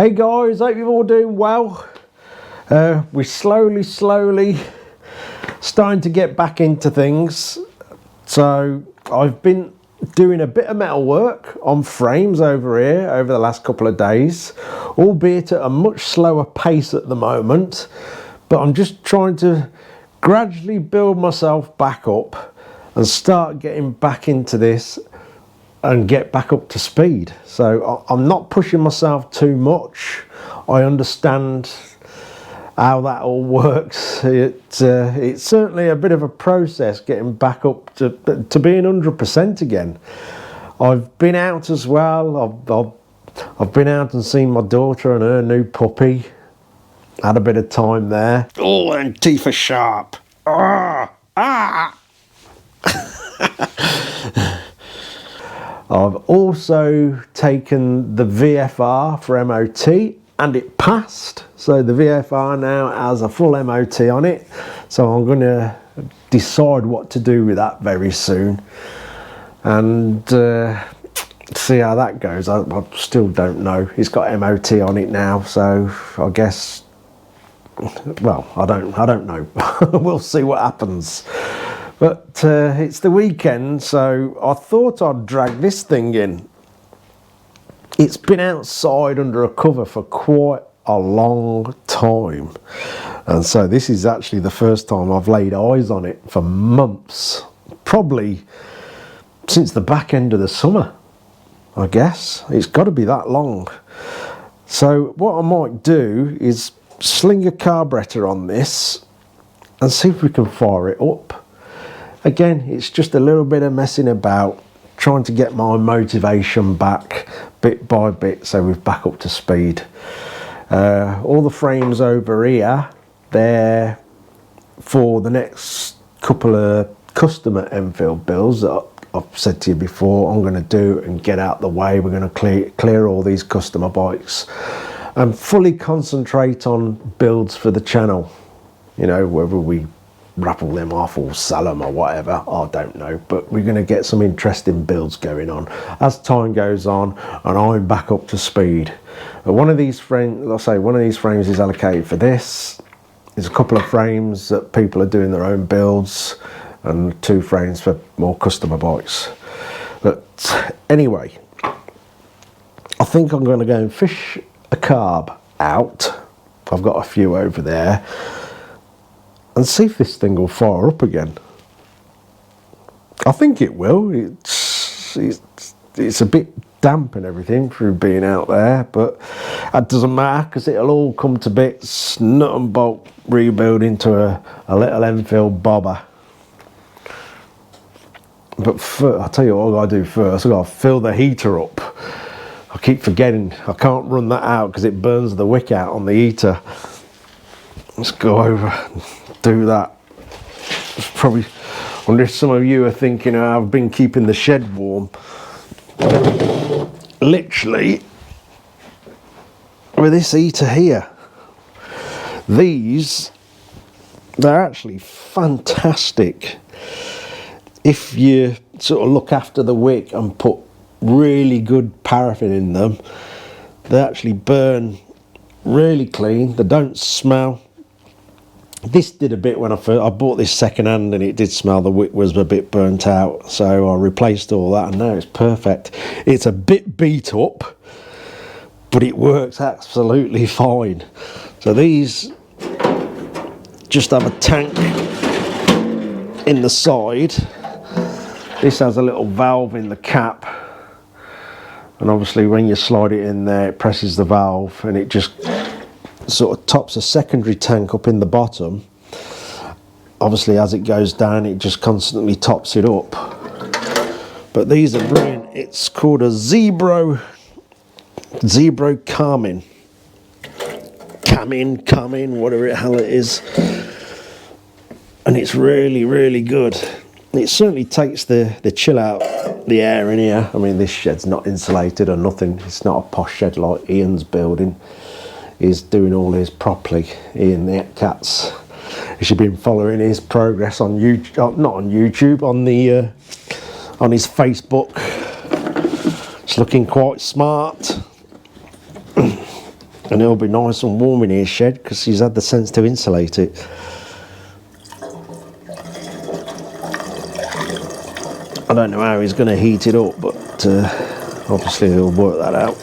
Hey guys, hope you're all doing well. We're slowly starting to get back into things. So I've been doing a bit of metal work on frames over here over the last couple of days, albeit at a much slower pace at the moment, but I'm just trying to gradually build myself back up and start getting back into this and get back up to speed. So I'm not pushing myself too much. I understand how that all works. It's certainly a bit of a process getting back up to being 100% again. I've been out as well. I've been out and seen my daughter and her new puppy. Had a bit of time there. Oh, and teeth are sharp. I've also taken the VFR for MOT and it passed. So the VFR now has a full MOT on it. So I'm going to decide what to do with that very soon and see how that goes. I still don't know. It's got MOT on it now, so I guess, well, I don't know. We'll see what happens. But it's the weekend, so I thought I'd drag this thing in. It's been outside under a cover for quite a long time. And so this is actually the first time I've laid eyes on it for months. Probably since the back end of the summer, I guess. It's got to be that long. So what I might do is sling a carburetor on this and see if we can fire it up. Again, it's just a little bit of messing about, trying to get my motivation back bit by bit so we're back up to speed. All the frames over here, they're for the next couple of customer Enfield builds that I've said to you before I'm going to do and get out the way. We're going to clear all these customer bikes and fully concentrate on builds for the channel. You know, whether we raffle them off or sell them or whatever, I don't know, but we're going to get some interesting builds going on as time goes on and I'm back up to speed. One of these frames, let's say one of these frames is allocated for this. There's a couple of frames that people are doing their own builds and 2 frames for more customer bikes. But anyway, I think I'm going to go and fish a carb out. I've got a few over there, and see if this thing will fire up again. I think it will. It's a bit damp and everything through being out there, but that doesn't matter because it'll all come to bits, nut and bolt, rebuild into a little Enfield bobber. But I'll tell you what I've got to do first. I've got to fill the heater up. I keep forgetting I can't run that out because it burns the wick out on the heater. Let's go over and do that. It's probably, I wonder if some of you are thinking, oh, I've been keeping the shed warm. Literally, with this heater here, they're actually fantastic. If you sort of look after the wick and put really good paraffin in them, they actually burn really clean. They don't smell. This did a bit when I bought this second hand, and it did smell. The wick was a bit burnt out, so I replaced all that and now it's perfect. It's a bit beat up, but it works absolutely fine. So these just have a tank in the side. This has a little valve in the cap, and obviously when you slide it in there it presses the valve and it just sort of tops a secondary tank up in the bottom. Obviously as it goes down it just constantly tops it up. But these are brilliant. It's called a Zebro Carmin, whatever the hell it is, and it's really good. It certainly takes the chill out the air in here. I mean, this shed's not insulated or nothing. It's not a posh shed like Ian's building. He's doing all his properly, Ian the Cats. If you've been following his progress on YouTube, not on YouTube, on his Facebook, it's looking quite smart. and it'll be nice and warm in his shed because he's had the sense to insulate it. I don't know how he's going to heat it up, but obviously he'll work that out.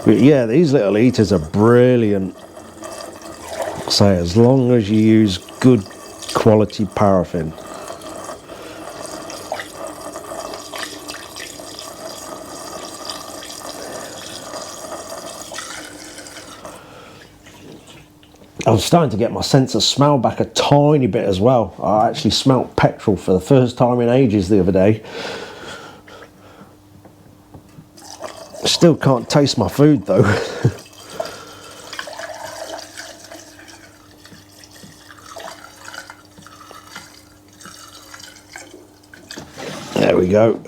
But yeah, these little heaters are brilliant. So as long as you use good quality paraffin. I'm starting to get my sense of smell back a tiny bit as well. I actually smelt petrol for the first time in ages the other day. Still can't taste my food though. There we go.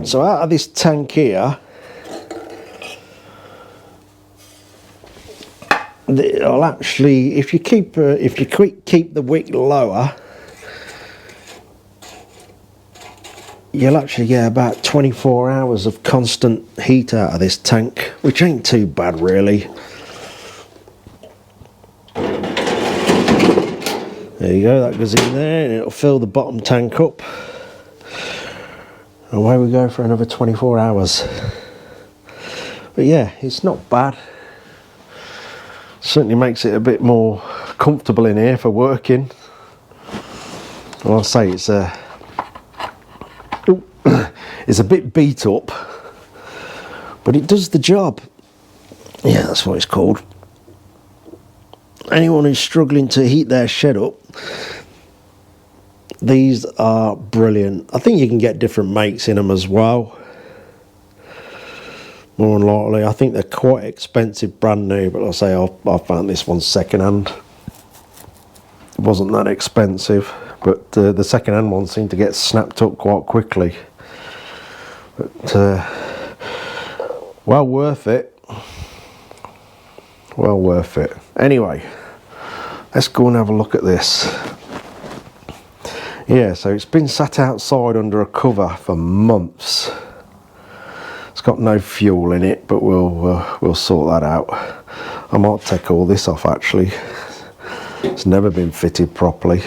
So out of this tank here, I'll actually, if you keep the wick lower, you'll actually get about 24 hours of constant heat out of this tank, which ain't too bad really. There you go, that goes in there and it'll fill the bottom tank up. Away we go for another 24 hours. But yeah, it's not bad. Certainly makes it a bit more comfortable in here for working. Well, I'll say it's a bit beat up, but it does the job. Yeah, that's what it's called. Anyone who's struggling to heat their shed up, these are brilliant. I think you can get different makes in them as well. More than likely, I think they're quite expensive brand new, but I'll say I found this one second hand. It wasn't that expensive, but the second hand one seemed to get snapped up quite quickly. But well worth it. Well worth it. Anyway, let's go and have a look at this. Yeah, so it's been sat outside under a cover for months. It's got no fuel in it, but we'll sort that out. I might take all this off actually. It's never been fitted properly.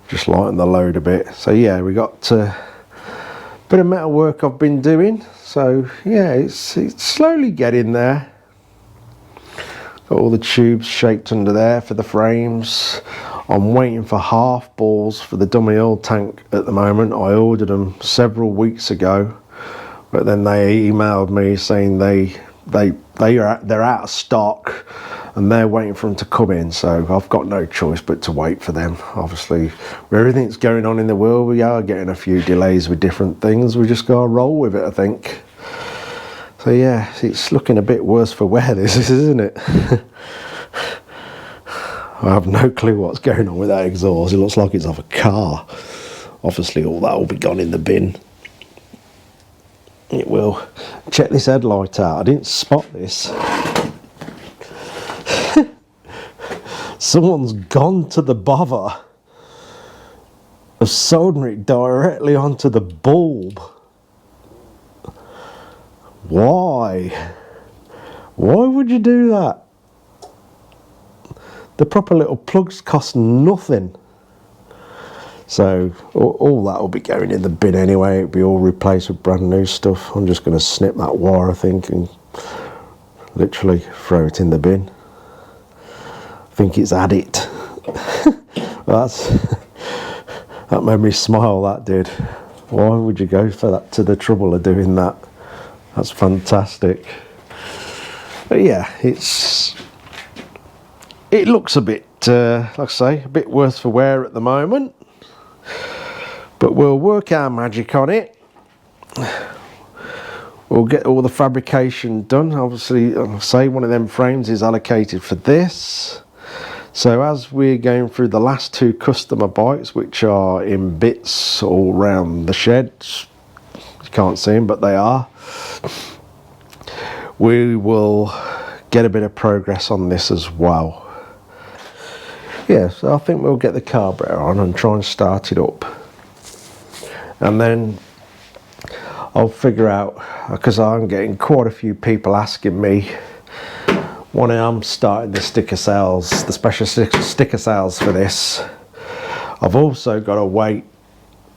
Just lighten the load a bit. So yeah, we got a bit of metal work I've been doing. So yeah, it's slowly getting there. Got all the tubes shaped under there for the frames. I'm waiting for half balls for the dummy oil tank at the moment. I ordered them several weeks ago, but then they emailed me saying they're out of stock and they're waiting for them to come in. So I've got no choice but to wait for them. Obviously, with everything that's going on in the world, we are getting a few delays with different things. We just gotta roll with it, I think. So yeah, it's looking a bit worse for wear, this isn't it? I have no clue what's going on with that exhaust. It looks like it's off a car. Obviously all that will be gone in the bin. It will. Check this headlight out. I didn't spot this. Someone's gone to the bother of soldering it directly onto the bulb. Why? Why would you do that? The proper little plugs cost nothing. So all that will be going in the bin anyway. It'll be all replaced with brand new stuff. I'm just going to snip that wire, I think, and literally throw it in the bin. I think it's had it. That made me smile, that did. Why would you go for that, to the trouble of doing that? That's fantastic. But yeah, it looks a bit, like I say, a bit worse for wear at the moment. But we'll work our magic on it. We'll get all the fabrication done. Obviously, I'll say one of them frames is allocated for this. So as we're going through the last two customer bikes, which are in bits all around the shed, you can't see them, but they are, we will get a bit of progress on this as well. Yeah, so I think we'll get the carburetor on and try and start it up. And then I'll figure out, because I'm getting quite a few people asking me when I'm starting the sticker sales, the special sticker sales for this. I've also got to wait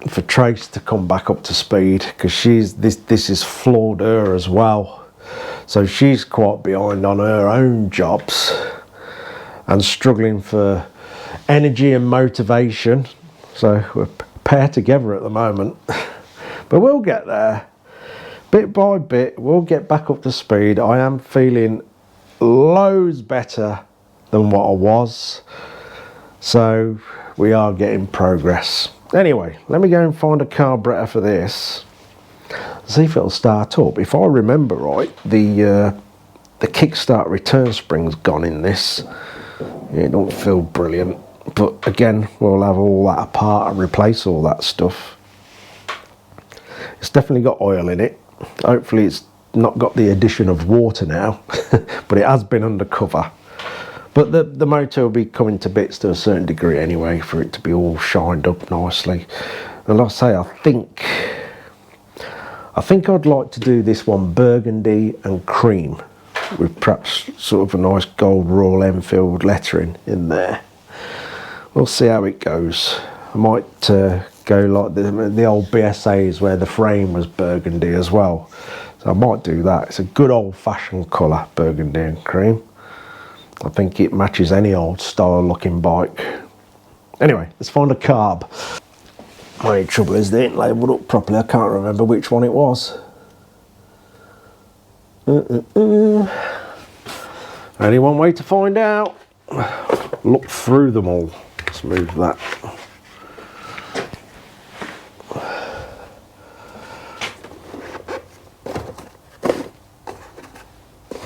for Trace to come back up to speed, because this has floored her as well, so she's quite behind on her own jobs and struggling for energy and motivation. So we're paired together at the moment, but we'll get there bit by bit. We'll get back up to speed. I am feeling loads better than what I was, so we are getting progress. Anyway, let me go and find a carburetor for this, see if it'll start up. If I remember right, the kickstart return spring's gone in this. It don't feel brilliant, but again, we'll have all that apart and replace all that stuff. It's definitely got oil in it. Hopefully it's not got the addition of water now, but it has been undercover. But the motor will be coming to bits to a certain degree anyway, for it to be all shined up nicely. And like I say, I think I'd like to do this one burgundy and cream, with perhaps sort of a nice gold Royal Enfield lettering in there. We'll see how it goes. I might go like the old BSAs where the frame was burgundy as well. So I might do that. It's a good old-fashioned colour, burgundy and cream. I think it matches any old style looking bike. Anyway, let's find a carb. My only trouble is they ain't labelled up properly. I can't remember which one it was. Only one way to find out. Look through them all. Let's move that.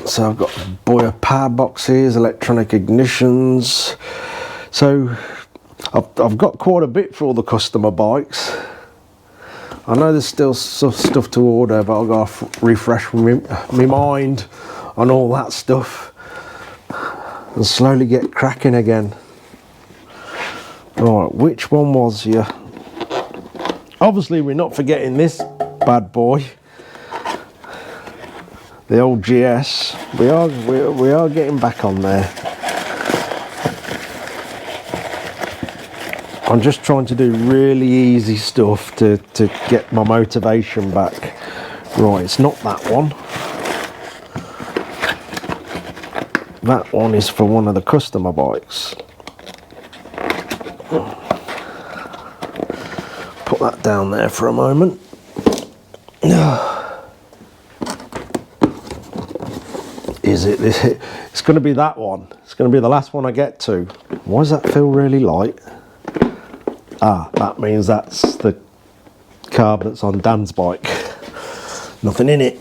So I've got Boyer power boxes, electronic ignitions. So I've got quite a bit for all the customer bikes. I know there's still stuff to order, but I've got to refresh my mind on all that stuff and slowly get cracking again. Right, which one was you? Obviously we're not forgetting this bad boy. The old GS. We are getting back on there. I'm just trying to do really easy stuff to get my motivation back. Right, it's not that one. That one is for one of the customer bikes. Put that down there for a moment. Is it? It's going to be that one. It's going to be the last one I get to. Why does that feel really light? Ah, that means that's the carb that's on Dan's bike. Nothing in it.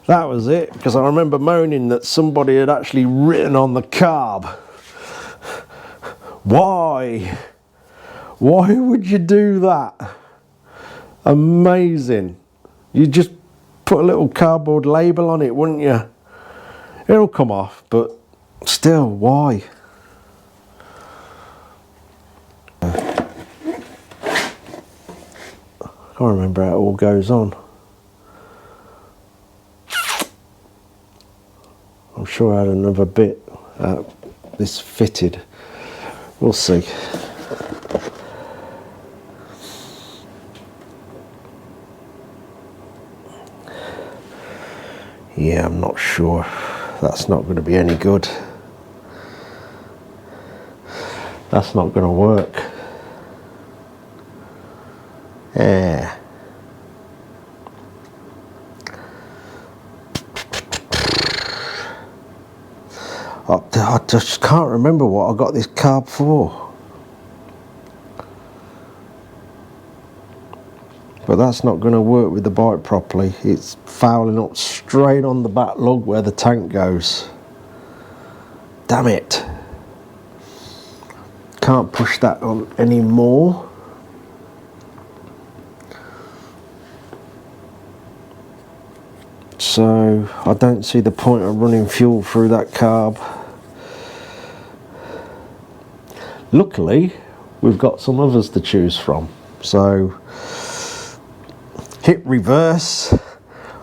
That was it, because I remember moaning that somebody had actually written on the carb. Why? Why would you do that? Amazing. You just put a little cardboard label on it, wouldn't you? It'll come off, but still, why? I can't remember how it all goes on. I'm sure I had another bit this fitted. We'll see. Yeah, I'm not sure. That's not going to be any good. That's not going to work. Yeah. I just can't remember what I got this carb for. But that's not going to work with the bike properly. It's fouling up straight on the back lug where the tank goes. Damn it. Can't push that on anymore. So I don't see the point of running fuel through that carb. Luckily, we've got some others to choose from. So hit reverse.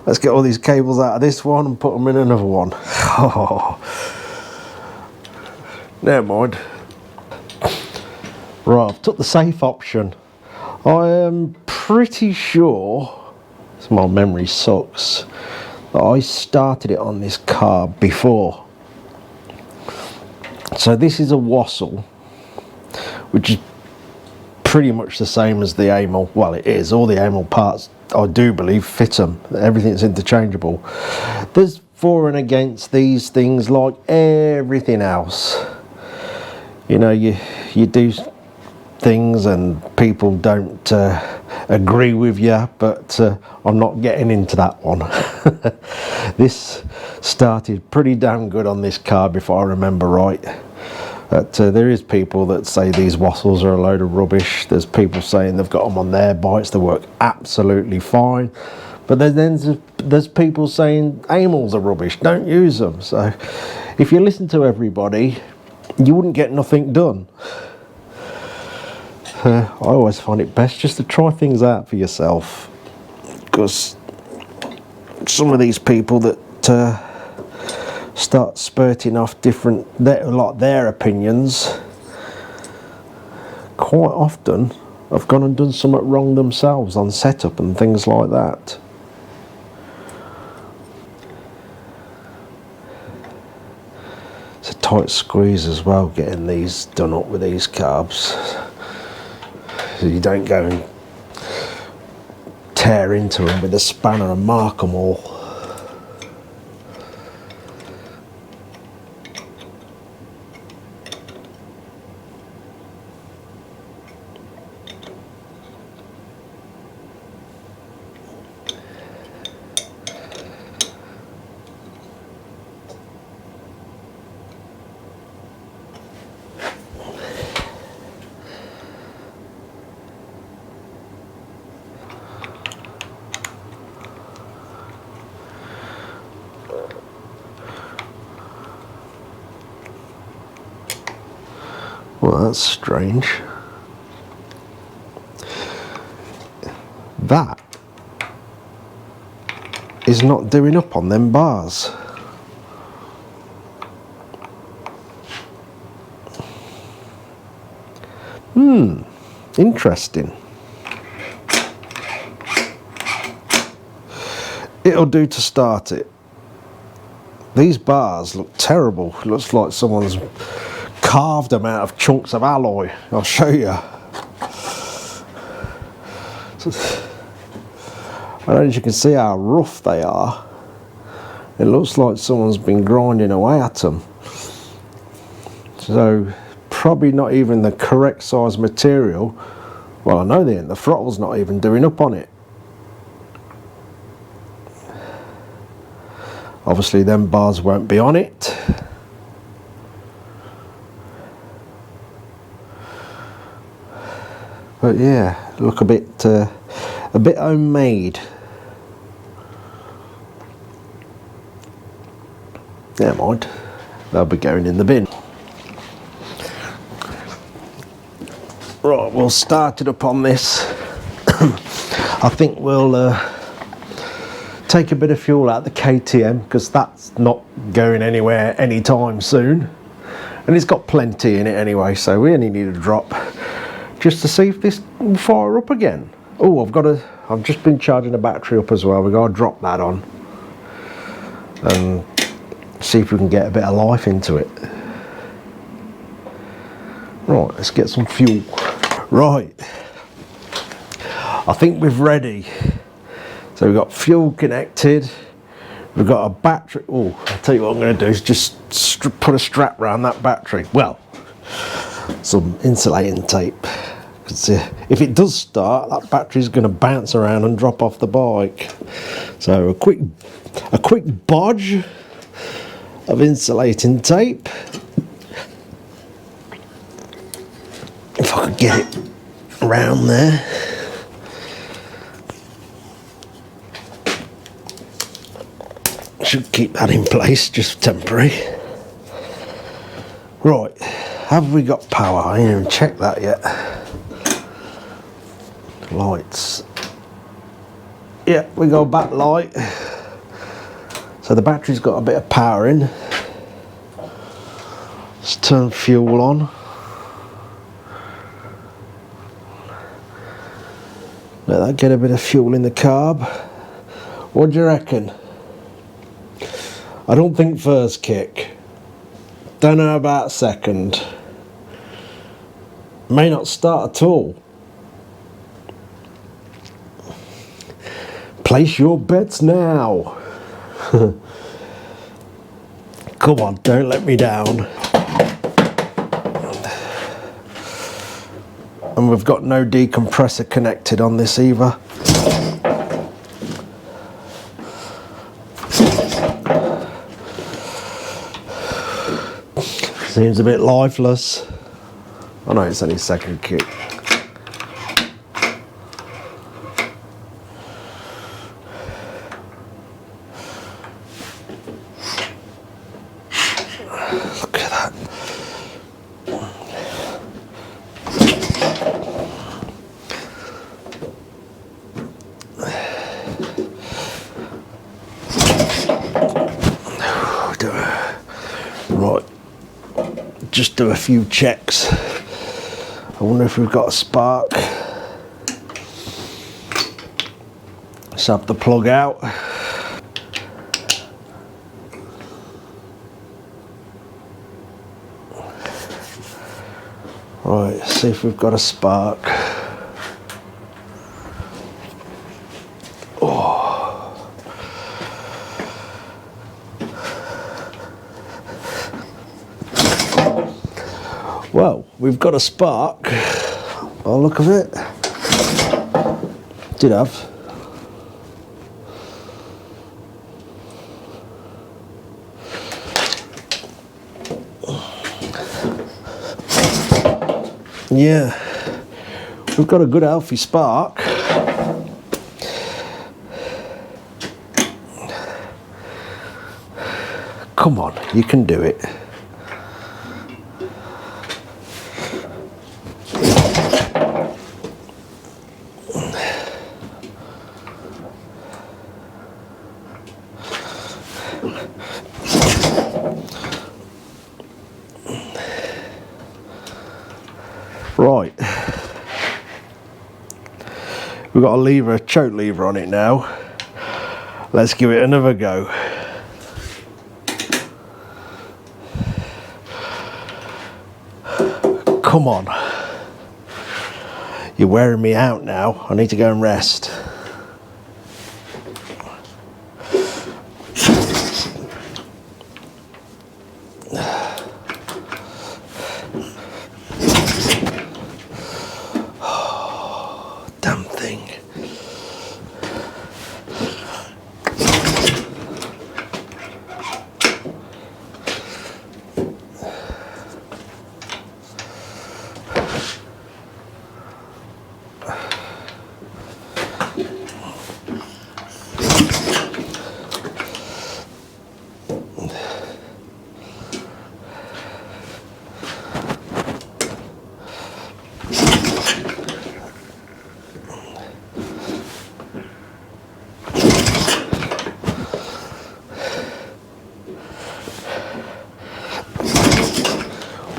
Let's get all these cables out of this one and put them in another one. Oh, never mind. Right, I've took the safe option. I am pretty sure, so my memory sucks, that I started it on this car before. So this is a Wassel, which is pretty much the same as the Amel. Well, it is. All the Amel parts, I do believe, fit them. Everything's interchangeable. There's for and against these things like everything else. You know, you do things and people don't agree with you, but I'm not getting into that one. This started pretty damn good on this car, if I remember right. But there is people that say these Wassels are a load of rubbish. There's people saying they've got them on their bikes, they work absolutely fine. But then there's people saying Amels are rubbish, don't use them. So if you listen to everybody, you wouldn't get nothing done. I always find it best just to try things out for yourself, because some of these people that start spurting off their opinions, quite often have gone and done something wrong themselves on setup and things like that. It's a tight squeeze as well getting these done up with these carbs, so you don't go and tear into them with a spanner and mark them all. Well, that's strange. That is not doing up on them bars. Interesting. It'll do to start it. These bars look terrible. It looks like someone's carved them out of chunks of alloy. I'll show you. As you can see how rough they are. It looks like someone's been grinding away at them. So probably not even the correct size material. Well, I know they ain't. The throttle's not even doing up on it. Obviously them bars won't be on it. But yeah, look a bit homemade. Never mind, they'll be going in the bin. Right, we'll start it up on this. I think we'll take a bit of fuel out of the KTM, because that's not going anywhere anytime soon. And it's got plenty in it anyway, so we only need a drop just to see if this will fire up again. Oh, I've just been charging the battery up as well. We've got to drop that on and see if we can get a bit of life into it. Right, let's get some fuel. Right, I think we're ready. So we've got fuel connected. We've got a battery. Oh, I'll tell you what I'm going to do is just put a strap around that battery. Well, some insulating tape. Because if it does start, that battery's going to bounce around and drop off the bike. So a quick bodge of insulating tape. If I could get it around there. Should keep that in place, just temporary. Right, have we got power? I ain't even checked that yet. Lights. Yeah, we go back light. So the battery's got a bit of power in. Let's turn fuel on. Let that get a bit of fuel in the carb. What do you reckon? I don't think first kick. Don't know about second. May not start at all. Place your bets now. Come on, don't let me down. And we've got no decompressor connected on this either. Seems a bit lifeless. Oh no, it's only second kick. Look at that. Right, just do a few checks. I wonder if we've got a spark. Let's have the plug out. Right, see if we've got a spark. Well, we've got a spark. By the look of it. Did have. Yeah, we've got a good healthy spark. Come on, you can do it. Right, we've got a lever, a choke lever on it now. Let's give it another go. Come on. You're wearing me out now. I need to go and rest. Damn thing.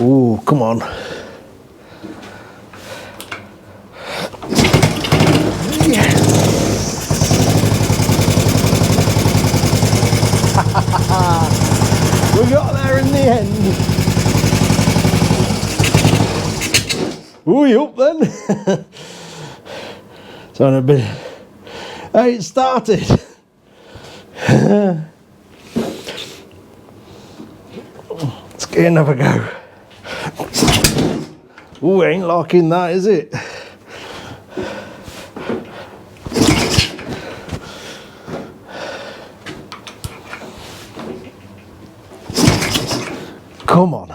Ooh, come on. Yes. We got there in the end. Ooh, you up then? It's on a bit. Hey, it started. Let's get another go. Ooh, ain't liking that, is it? Come on.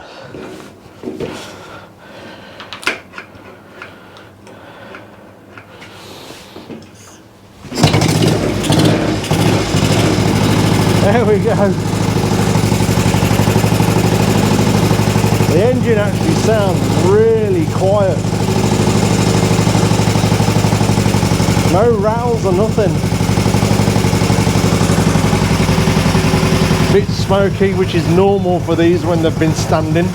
There we go. The engine actually sounds really quiet. No rattles or nothing. bit smoky, which is normal for these when they've been standing.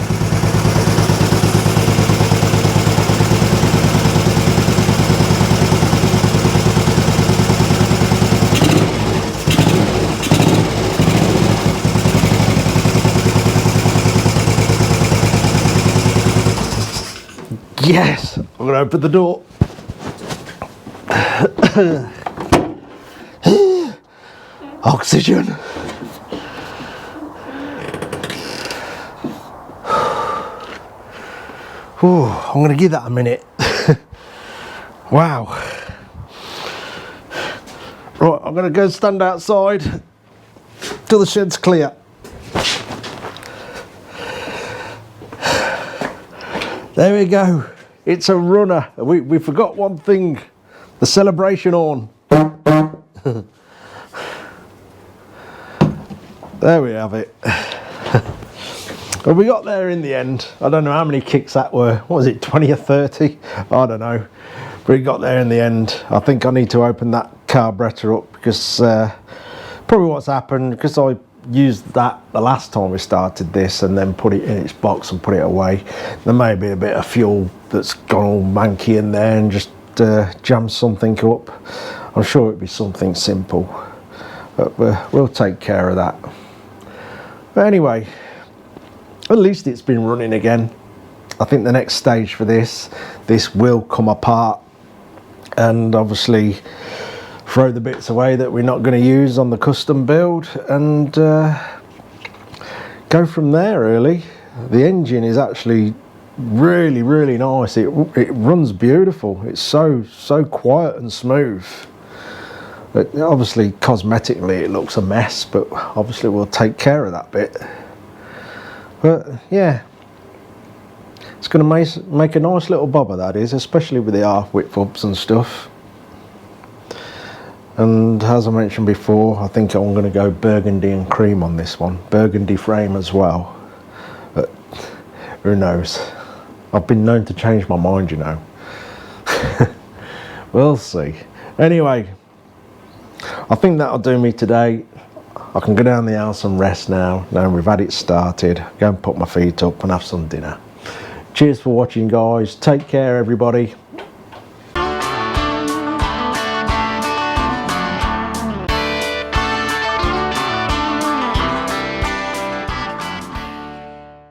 Yes, I'm going to open the door. Oxygen. Ooh, I'm going to give that a minute. Wow. Right, I'm going to go stand outside till the shed's clear. There we go. It's a runner. We forgot one thing. The celebration horn. There we have it. Well, we got there in the end. I don't know how many kicks that were. What was it, 20 or 30? I don't know. But we got there in the end. I think I need to open that carburetor up because probably what's happened, because I used that the last time we started this and then put it in its box and put it away. There may be a bit of fuel that's gone all manky in there and just jammed something up. I'm sure it'd be something simple, but we'll take care of that. But anyway, at least it's been running again. I think the next stage for this will come apart and obviously throw the bits away that we're not going to use on the custom build and go from there really. The engine is actually really, really nice. It runs beautiful. It's so quiet and smooth. But obviously cosmetically it looks a mess, but obviously we'll take care of that bit. But yeah, it's going to make a nice little bobber, that is, especially with the half width ups and stuff. And as I mentioned before, I think I'm going to go burgundy and cream on this one. Burgundy frame as well. But who knows? I've been known to change my mind, you know. We'll see. Anyway, I think that'll do me today. I can go down the house and rest now we've had it started. Go and put my feet up and have some dinner. Cheers for watching, guys. Take care, everybody.